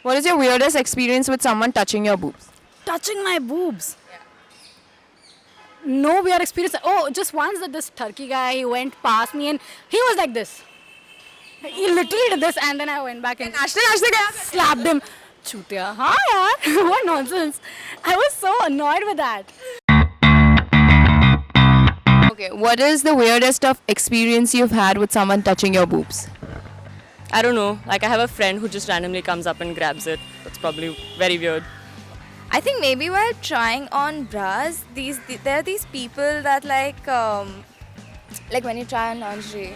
What is your weirdest experience with someone touching your boobs? Touching my boobs. No weird experience. Oh, just once that this Turkey guy, he went past me and he was like this. He literally did this and then I went back and slapped him. Chutiya. Haan yaar. What nonsense. I was so annoyed with that. Okay, what is the weirdest of experience you've had with someone touching your boobs? I don't know. Like I have a friend who just randomly comes up and grabs it. That's probably very weird. I think maybe while trying on bras, there are these people that like when you try on lingerie,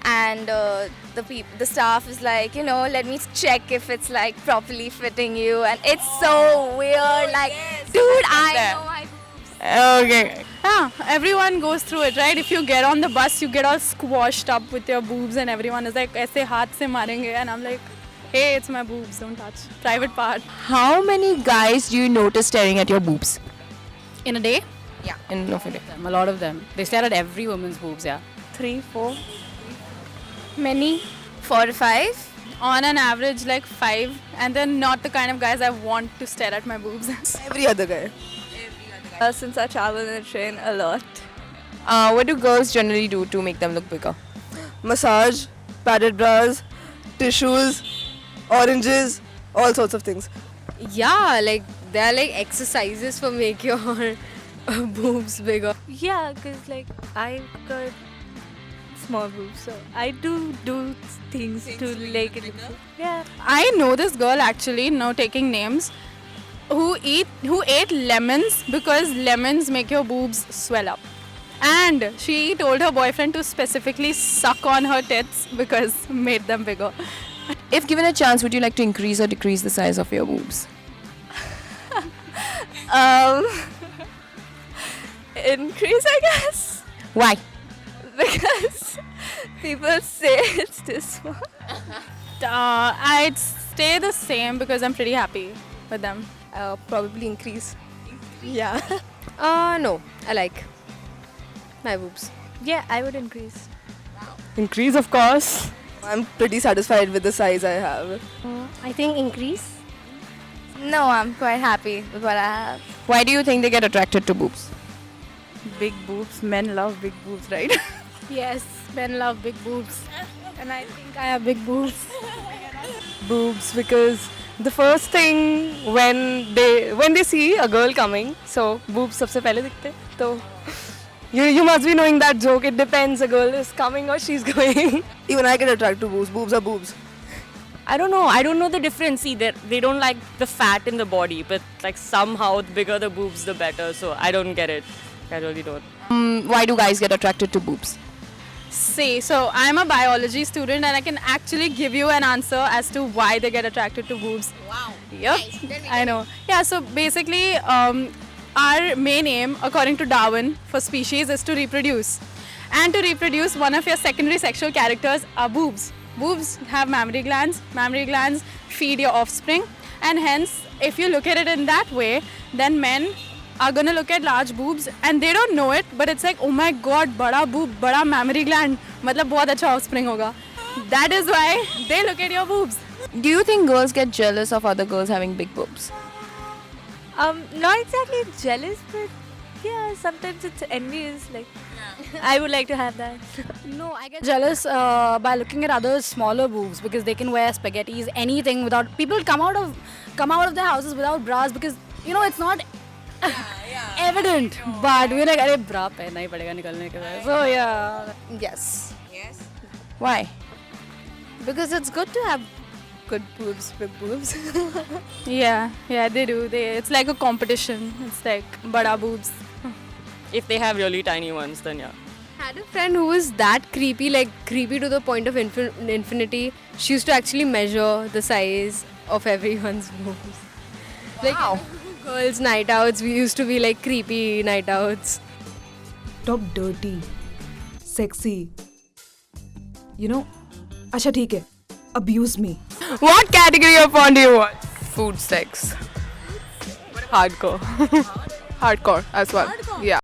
and the staff is like, let me check if it's like properly fitting you, and it's so weird. Like, dude, I know my boobs. Okay. Yeah, everyone goes through it, right? If you get on the bus, you get all squashed up with your boobs and everyone is like, aise haath se marenge. And I'm like, hey, it's my boobs, don't touch. Private part. How many guys do you notice staring at your boobs? In a day? In no day. A lot of them. They stare at every woman's boobs, yeah. 3, 4, Many. 4 to 5. On an average, like 5. And they're not the kind of guys I want to stare at my boobs. Every other guy. Since I travel in the train a lot. What do girls generally do to make them look bigger? Massage, padded bras, tissues, oranges, all sorts of things. Yeah, like there are like exercises for make your boobs bigger. Yeah, because like I've got small boobs, so I do things to make it look. Yeah. I know this girl actually, no taking names, who ate lemons because lemons make your boobs swell up. And she told her boyfriend to specifically suck on her tits because made them bigger. If given a chance, would you like to increase or decrease the size of your boobs? Increase, I guess. Why? Because people say it's too small. I'd stay the same because I'm pretty happy with them. Probably increase. Yeah. No, I like my boobs. Yeah, I would increase. Increase, of course. I'm pretty satisfied with the size I have. I think increase. No, I'm quite happy with what I have. Why do you think they get attracted to boobs? Big boobs. Men love big boobs, right? Yes, men love big boobs. And I think I have big boobs. Boobs, because the first thing when they see a girl coming, so boobs सबसे पहले दिखते हैं. तो you must be knowing that joke. It depends. A girl is coming or she's going. Even I get attracted to boobs. Boobs are boobs. I don't know. I don't know the difference either. They don't like the fat in the body, but like somehow the bigger the boobs, the better. So I don't get it. I really don't. Why do guys get attracted to boobs? See, so I'm a biology student and I can actually give you an answer as to why they get attracted to boobs. Wow. Yep, I know. Yeah, so basically, our main aim, according to Darwin, for species is to reproduce. And to reproduce, one of your secondary sexual characters are boobs. Boobs have mammary glands. Mammary glands feed your offspring. And hence, if you look at it in that way, then men are going to look at large boobs and they don't know it, but it's like, oh my god, bada boob, bada mammary gland, matlab bahut acha offspring hoga. That is why they look at your boobs. Do you think girls get jealous of other girls having big boobs? Not exactly jealous, but yeah, sometimes it's envious. Like, I would like to have that. No, I get jealous by looking at others' smaller boobs because they can wear spaghettis, anything without. People come out of their houses without bras because it's not evident. But we're like, अरे bra पहनना ही पड़ेगा निकलने के बाद. So yeah. Yes. Why? Because it's good to have good boobs, big boobs. Yeah, they do. It's like a competition. It's like bada boobs. If they have really tiny ones, then yeah. Had a friend who was that creepy, like creepy to the point of infinity. She used to actually measure the size of everyone's boobs. Like girls' night outs, we used to be like creepy night outs. Talk dirty, sexy. अच्छा ठीक है. Abuse me. What category of porn do you watch? Food sex. Hardcore. Hardcore as well. Yeah.